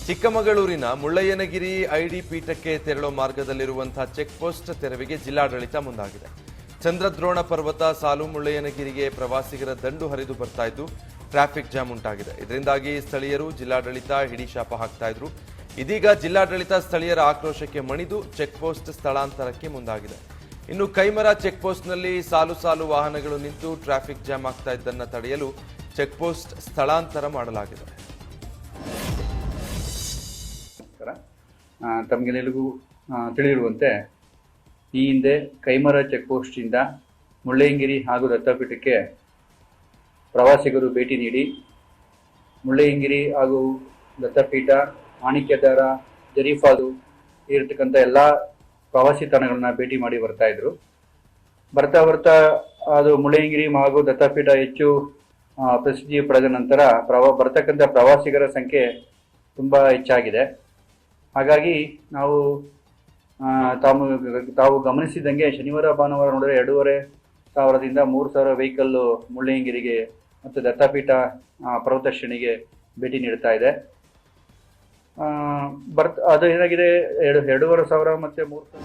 ಚಿಕ್ಕಮಗಳೂರಿನ ಮುಳ್ಳಯ್ಯನಗಿರಿ ಐಡಿ ಪೀಠಕ್ಕೆ ತೆರಳೋ ಮಾರ್ಗದಲ್ಲಿರುವಂತಹ check post ತೆರವಿಗೆ ಜಿಲ್ಲಾಡಳಿತ ಮುಂದಾಗಿದೆ. ಚಂದ್ರದ್ರೋಣ ಪರ್ವತ ಸಾಲು ಮುಳ್ಳಯ್ಯನಗಿರಿಗೆ ಪ್ರವಾಸಿಗರ ದಂಡು ಹರಿದು ಬರ್ತಾ ಇದ್ದು ಟ್ರಾಫಿಕ್ ಜಾಮ್ ಉಂಟಾಗಿದೆ. ಇದರಿಂದಾಗಿ ಸ್ಥಳೀಯರು ಜಿಲ್ಲಾಡಳಿತ ಹಿಡಿಶಾಪ ಹಾಕ್ತಾ ಇದ್ರು. ಇದೀಗ ಜಿಲ್ಲಾಡಳಿತ ಸ್ಥಳೀಯರ ಆಕ್ರೋಶಕ್ಕೆ ಮಣಿದು ಚೆಕ್ ಪೋಸ್ಟ್ ಸ್ಥಳಾಂತರಕ್ಕೆ ಮುಂದಾಗಿದೆ. ಇನ್ನು ಕೈಮರ ಚೆಕ್ ಪೋಸ್ಟ್ನಲ್ಲಿ ಸಾಲು ಸಾಲು ವಾಹನಗಳು ನಿಂತು ಟ್ರಾಫಿಕ್ ಜಾಮ್ ಆಗ್ತಾ ಇದ್ದನ್ನು ತಡೆಯಲು ಚೆಕ್ ಪೋಸ್ಟ್ ಸ್ಥಳಾಂತರ ಮಾಡಲಾಗಿದೆ. ತಮಗೆಲ್ಲರಿಗೂ ತಿಳಿದಿರುವಂತೆ ಈ ಹಿಂದೆ ಕೈಮರ ಚೆಕ್ ಪೋಸ್ಟಿಂದ ಮುಳ್ಳಯ್ಯನಗಿರಿ ಹಾಗೂ ದತ್ತಪೀಠಕ್ಕೆ ಪ್ರವಾಸಿಗರು ಭೇಟಿ ನೀಡಿ ಮುಳ್ಳಯ್ಯನಗಿರಿ ಹಾಗೂ ದತ್ತಪೀಠ, ಮಾಣಿಕ್ಯಧಾರ, ಜರೀಫಾದು ಇರತಕ್ಕಂಥ ಎಲ್ಲ ಪ್ರವಾಸಿ ತಾಣಗಳನ್ನ ಭೇಟಿ ಮಾಡಿ ಬರ್ತಾ ಇದ್ರು. ಬರ್ತಾ ಅದು ಮುಳ್ಳಯ್ಯನಗಿರಿ ಹಾಗೂ ದತ್ತಪೀಠ ಹೆಚ್ಚು ಪ್ರಸಿದ್ಧಿ ಪಡೆದ ನಂತರ ಬರ್ತಕ್ಕಂಥ ಪ್ರವಾಸಿಗರ ಸಂಖ್ಯೆ ತುಂಬ ಹೆಚ್ಚಾಗಿದೆ. ಹಾಗಾಗಿ ತಾವು ಗಮನಿಸಿದಂಗೆ ಶನಿವಾರ ಭಾನುವಾರ ನೋಡಿದ್ರೆ 2500ದಿಂದ 3000 ವೆಹಿಕಲ್ ಮುಳ್ಳಯ್ಯನಗಿರಿಗೆ ಮತ್ತು ದತ್ತಪೀಠ ಪರ್ವತ ಶ್ರೇಣಿಗೆ ಭೇಟಿ ನೀಡ್ತಾ ಇದೆ. ಅದು ಏನಾಗಿದೆ 2500 ಮತ್ತು 3000